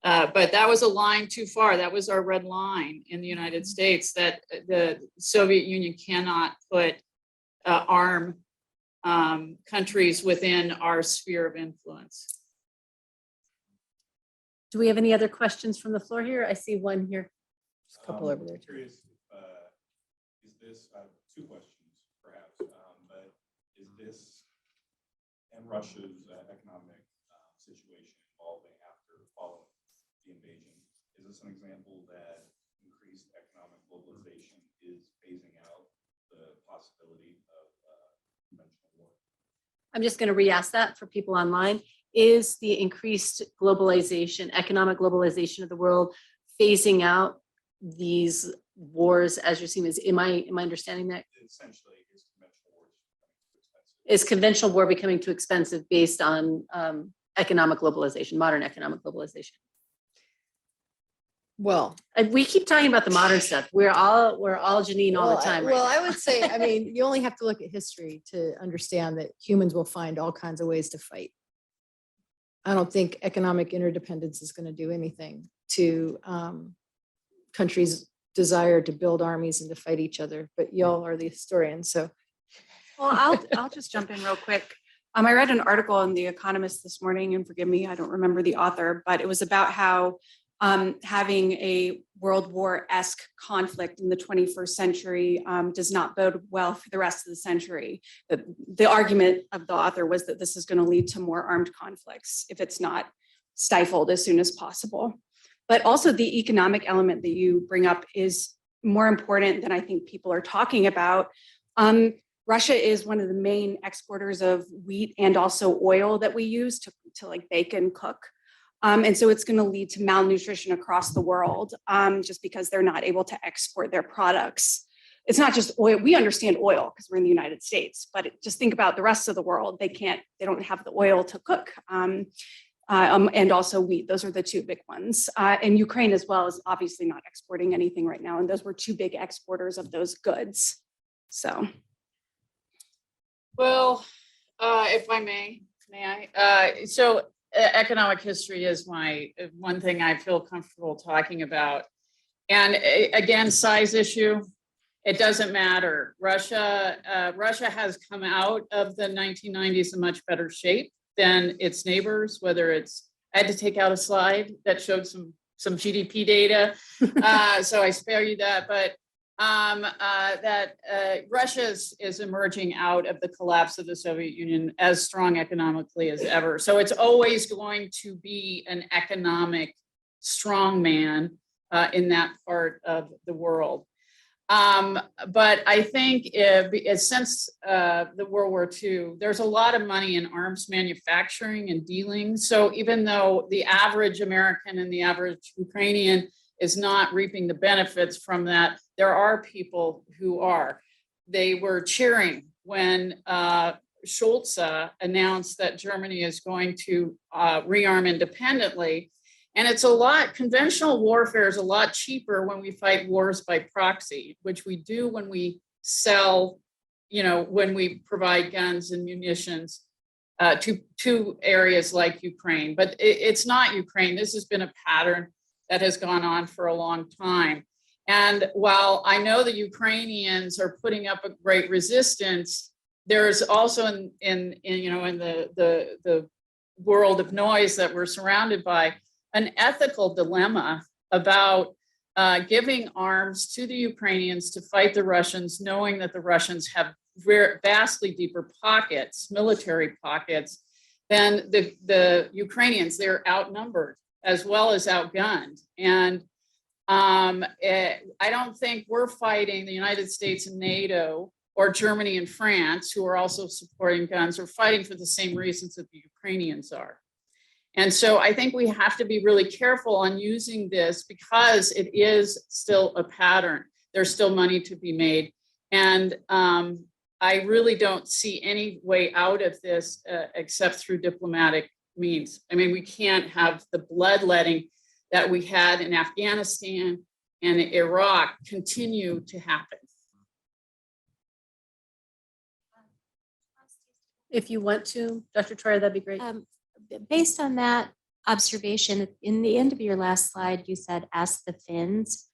But that was a line too far. That was our red line in the United States, that the Soviet Union cannot arm countries within our sphere of influence. Do we have any other questions from the floor here? I see one here. There's a couple over there. I'm curious, is this, two questions perhaps, but is this and Russia's economic situation evolving following the invasion? Is this an example that increased economic globalization is phasing out the possibility of conventional war. I'm just going to re-ask that for people online. Is the increased globalization, economic globalization of the world phasing out these wars as you're seeing? Am I understanding that? Essentially, is conventional war becoming too expensive? Is conventional war becoming too expensive based on economic globalization, modern economic globalization? Well, We keep talking about the modern stuff. We're all Janine all the well, time. well, right I would say, I mean, you only have to look at history to understand that humans will find all kinds of ways to fight. I don't think economic interdependence is going to do anything to countries' desire to build armies and to fight each other, but y'all are the historians, so. Well, I'll just jump in real quick. I read an article in The Economist this morning, and forgive me, I don't remember the author, but it was about how having a World War-esque conflict in the 21st century does not bode well for the rest of the century. The argument of the author was that this is going to lead to more armed conflicts if it's not stifled as soon as possible. But also the economic element that you bring up is more important than I think people are talking about. Russia is one of the main exporters of wheat and also oil that we use to like bake and cook. And so it's going to lead to malnutrition across the world just because they're not able to export their products. It's not just oil. We understand oil because we're in the United States, but just think about the rest of the world. They don't have the oil to cook. And also wheat. Those are the two big ones. And Ukraine as well is obviously not exporting anything right now. And those were two big exporters of those goods. So. Well, if I may I? Economic history is my one thing I feel comfortable talking about. And again, size issue, it doesn't matter. Russia has come out of the 1990s in much better shape than its neighbors, whether it's, I had to take out a slide that showed some GDP data. So I spare you that, but Russia is emerging out of the collapse of the Soviet Union as strong economically as ever. So it's always going to be an economic strongman in that part of the world. But I think since the World War II, there's a lot of money in arms manufacturing and dealing. So even though the average American and the average Ukrainian is not reaping the benefits from that, there are people who are. They were cheering when Scholz announced that Germany is going to rearm independently. And it's conventional warfare is a lot cheaper when we fight wars by proxy, which we do when we sell, when we provide guns and munitions to areas like Ukraine. But it's not Ukraine. This has been a pattern that has gone on for a long time. And while I know the Ukrainians are putting up a great resistance, there's also in the world of noise that we're surrounded by, an ethical dilemma about giving arms to the Ukrainians to fight the Russians, knowing that the Russians have vastly deeper pockets, military pockets, than the Ukrainians. They're outnumbered as well as outgunned. And I don't think we're fighting the United States and NATO or Germany and France, who are also supporting guns, or fighting for the same reasons that the Ukrainians are. And so I think we have to be really careful on using this because it is still a pattern. There's still money to be made. And I really don't see any way out of this except through diplomatic means. I mean, we can't have the bloodletting that we had in Afghanistan and Iraq continue to happen. If you want to, Dr. Troyer, that'd be great. Based on that observation, in the end of your last slide, you said, ask the Finns.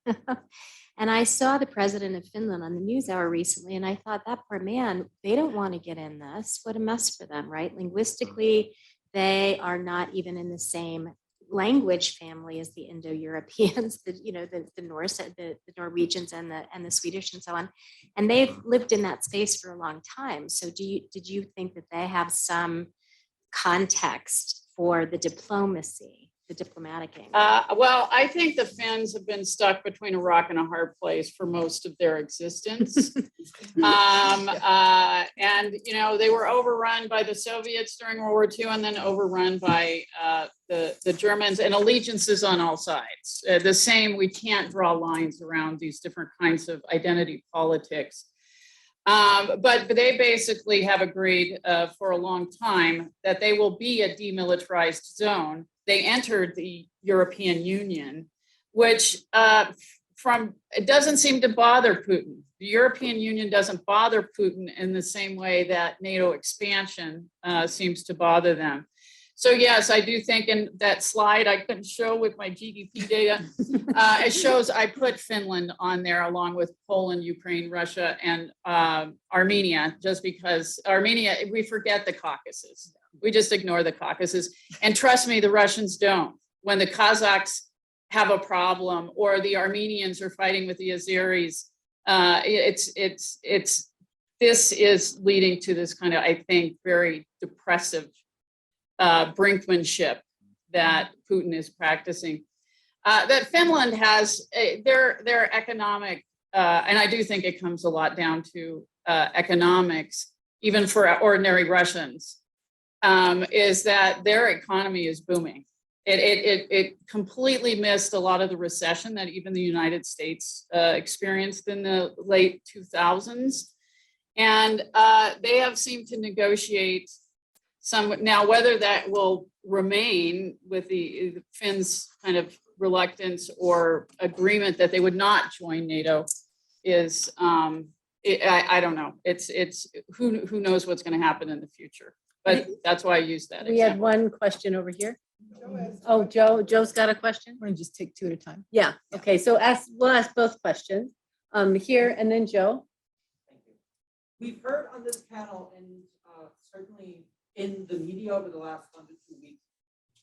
And I saw the president of Finland on the NewsHour recently, and I thought, that poor man, they don't want to get in this. What a mess for them, right? Linguistically, they are not even in the same language family as the Indo-Europeans, the Norse, the Norwegians and the Swedish and so on. And they've lived in that space for a long time. So did you think that they have some context for the diplomacy the diplomatic angle? Well, I think the Finns have been stuck between a rock and a hard place for most of their existence. And, you know, they were overrun by the Soviets during World War II and then overrun by the Germans, and allegiances on all sides. The same, we can't draw lines around these different kinds of identity politics. But they basically have agreed for a long time that they will be a demilitarized zone. They entered the European Union, which it doesn't seem to bother Putin. The European Union doesn't bother Putin in the same way that NATO expansion seems to bother them. So yes, I do think in that slide I couldn't show with my GDP data, it shows I put Finland on there along with Poland, Ukraine, Russia, and Armenia, just because Armenia, we forget the Caucasus. We just ignore the Caucasus. And trust me, the Russians don't. When the Kazakhs have a problem or the Armenians are fighting with the Azeris, this is leading to this kind of, I think, very depressive brinkmanship that Putin is practicing. That Finland has their economic, and I do think it comes a lot down to economics, even for ordinary Russians, is that their economy is booming. It completely missed a lot of the recession that even the United States experienced in the late 2000s. And they have seemed to negotiate now, whether that will remain with the Finns' kind of reluctance or agreement that they would not join NATO is, I don't know. It's who knows what's going to happen in the future. But that's why I use that We had example. one question over here. Joe has- Oh, Joe's got a question? We're gonna just take two at a time. Yeah, okay, so we'll ask both questions. Here and then Joe. Thank you. We've heard on this panel and certainly in the media over the last 1 to 2 weeks,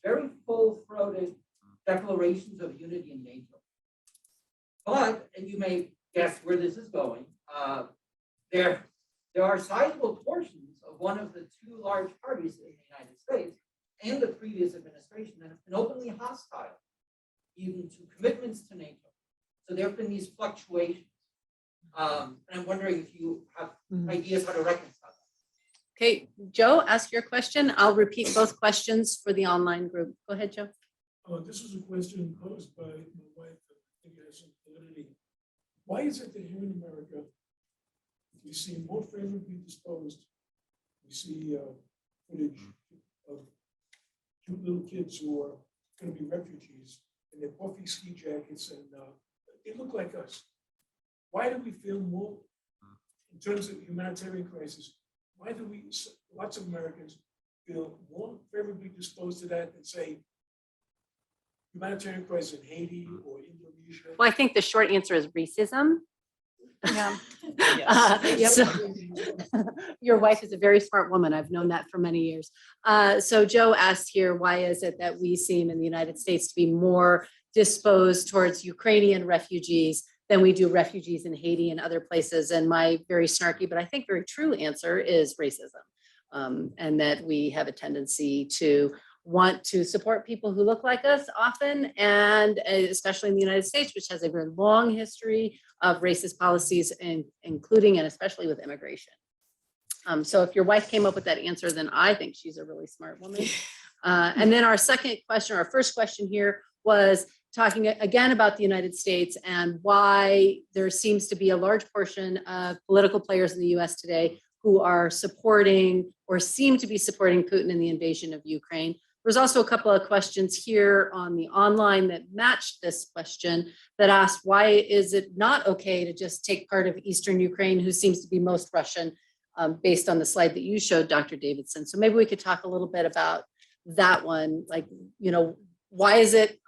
very full-throated declarations of unity in NATO. But, and you may guess where this is going, there are sizable portions of one of the two large parties in the United States and the previous administration that have been openly hostile even to commitments to NATO. So there have been these fluctuations. And I'm wondering if you have ideas how to reconcile that. Okay, Joe, ask your question. I'll repeat both questions for the online group. Go ahead, Joe. This is a question posed by my wife. I think it has some validity. Why is it that here in America, we seem more favorably disposed? We see footage of cute little kids who are going to be refugees in their puffy ski jackets, and they look like us. Why do we feel more, in terms of humanitarian crisis, why do lots of Americans feel more favorably disposed to that than, say, humanitarian crisis in Haiti or Indonesia? Well, I think the short answer is racism. Yeah. So your wife is a very smart woman. I've known that for many years. So Joe asked here, why is it that we seem in the United States to be more disposed towards Ukrainian refugees than we do refugees in Haiti and other places? And my very snarky, but I think very true answer is racism. And that we have a tendency to want to support people who look like us often, and especially in the United States, which has a very long history of racist policies, and including and especially with immigration. So if your wife came up with that answer, then I think she's a really smart woman. And then our second question, our first question here was talking again about the United States and why there seems to be a large portion of political players in the US today who are supporting or seem to be supporting Putin in the invasion of Ukraine. There's also a couple of questions here on the online that matched this question that asked, why is it not okay to just take part of Eastern Ukraine, who seems to be most Russian, based on the slide that you showed, Dr. Davidson. So maybe we could talk a little bit about that one. Like, you know, why is it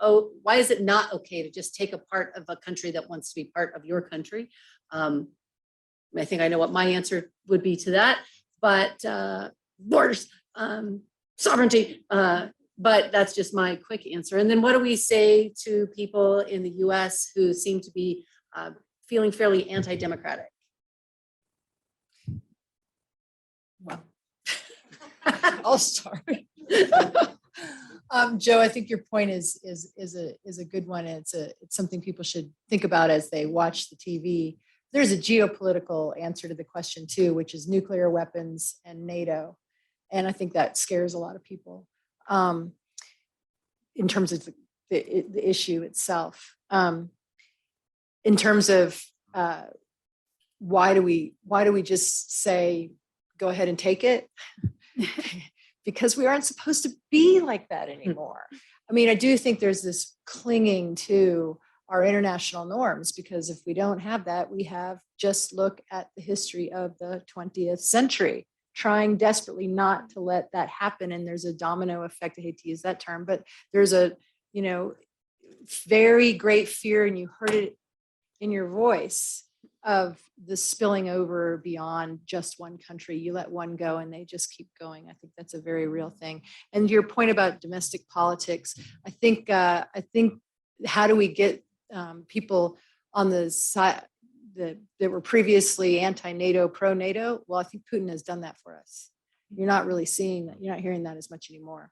not okay to just take a part of a country that wants to be part of your country? I think I know what my answer would be to that, but borders, sovereignty, but that's just my quick answer. And then what do we say to people in the US who seem to be feeling fairly anti-democratic? I'll start. Joe, I think your point is a good one. It's something people should think about as they watch the TV. There's a geopolitical answer to the question too, which is nuclear weapons and NATO. And I think that scares a lot of people in terms of the issue itself. In terms of why do we just say, go ahead and take it? Because we aren't supposed to be like that anymore. I mean, I do think there's this clinging to our international norms, because if we don't have that, we have just look at the history of the 20th century, trying desperately not to let that happen. And there's a domino effect. I hate to use that term, but there's a, very great fear, and you heard it in your voice, of the spilling over beyond just one country. You let one go and they just keep going. I think that's a very real thing. And your point about domestic politics, I think how do we get people on the side that were previously anti-NATO, pro-NATO? Well, I think Putin has done that for us. You're not really seeing that. You're not hearing that as much anymore.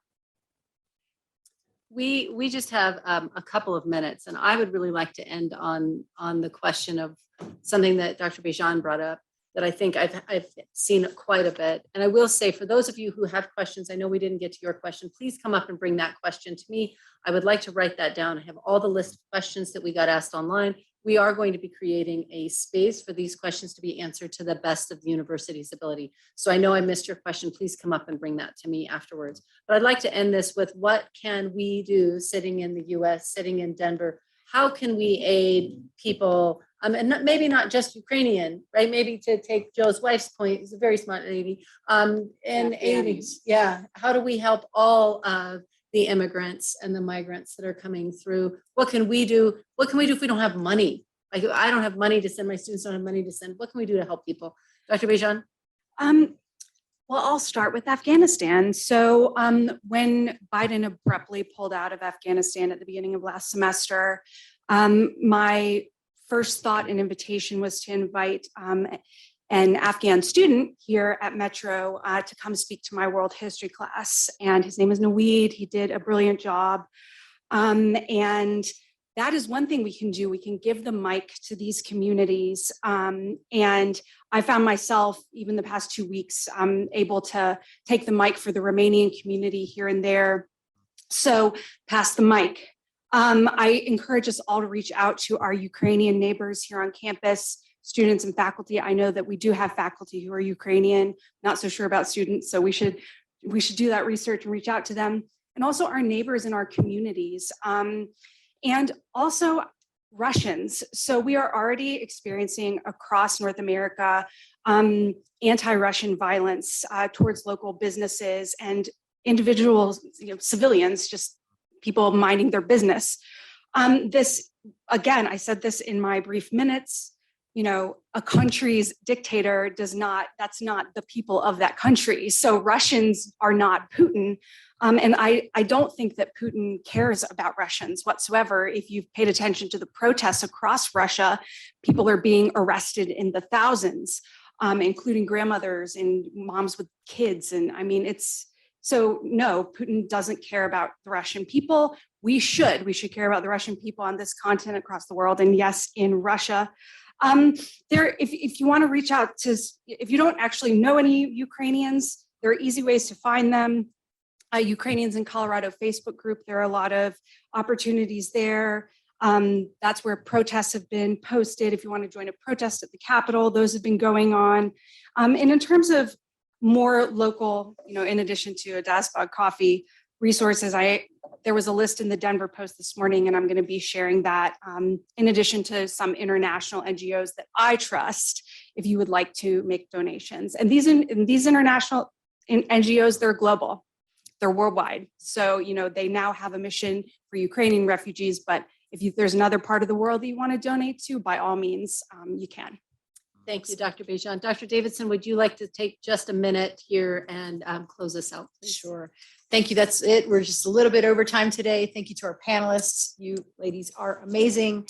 We just have a couple of minutes, and I would really like to end on the question of something that Dr. Bejan brought up that I think I've seen quite a bit. And I will say, for those of you who have questions, I know we didn't get to your question, please come up and bring that question to me. I would like to write that down. I have all the list of questions that we got asked online. We are going to be creating a space for these questions to be answered to the best of the university's ability. So I know I missed your question. Please come up and bring that to me afterwards. But I'd like to end this with, what can we do sitting in the US, sitting in Denver? How can we aid people, and maybe not just Ukrainian, right? Maybe to take Joe's wife's point, he's a very smart lady, and aiding, how do we help all of the immigrants and the migrants that are coming through? What can we do? What can we do if we don't have money? Like, I don't have money to send, my students don't have money to send. What can we do to help people? Dr. Bejan? Well, I'll start with Afghanistan. So when Biden abruptly pulled out of Afghanistan at the beginning of last semester, my first thought and invitation was to invite an Afghan student here at Metro to come speak to my world history class. And his name is Naweed. He did a brilliant job. And that is one thing we can do. We can give the mic to these communities. And I found myself, even the past 2 weeks, able to take the mic for the Romanian community here and there. So pass the mic. I encourage us all to reach out to our Ukrainian neighbors here on campus, students and faculty. I know that we do have faculty who are Ukrainian, not so sure about students. So we should do that research and reach out to them. And also our neighbors in our communities. And also Russians. So we are already experiencing across North America anti-Russian violence towards local businesses and individuals, civilians, just people minding their business. This, again, I said this in my brief minutes, a country's dictator that's not the people of that country. So Russians are not Putin. And I don't think that Putin cares about Russians whatsoever. If you've paid attention to the protests across Russia, people are being arrested in the thousands, including grandmothers and moms with kids. And I mean, so no, Putin doesn't care about the Russian people. We should care about the Russian people on this continent, across the world, and yes, in Russia. If you want to reach out to, if you don't actually know any Ukrainians, there are easy ways to find them. Ukrainians in Colorado Facebook group, there are a lot of opportunities there. That's where protests have been posted. If you want to join a protest at the Capitol, those have been going on. And in terms of more local, in addition to a Dasbog coffee resources, there was a list in the Denver Post this morning, and I'm going to be sharing that in addition to some international NGOs that I trust, if you would like to make donations. And these international NGOs, they're global. They're worldwide. So, they now have a mission for Ukrainian refugees, but if there's another part of the world that you want to donate to, by all means, you can. Thank you, Dr. Bejan. Dr. Davidson, would you like to take just a minute here and close us out, please? Sure. Thank you. That's it. We're just a little bit over time today. Thank you to our panelists. You ladies are amazing.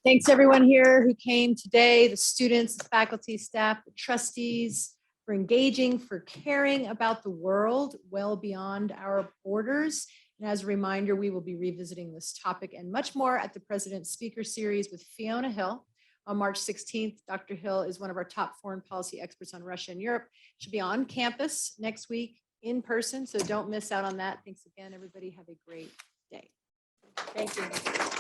Thanks everyone here who came today, the students, the faculty, staff, the trustees, for engaging, for caring about the world well beyond our borders. And as a reminder, we will be revisiting this topic and much more at the President's Speaker Series with Fiona Hill on March 16th. Dr. Hill is one of our top foreign policy experts on Russia and Europe. She'll be on campus next week in person, so don't miss out on that. Thanks again, everybody. Have a great day. Thank you.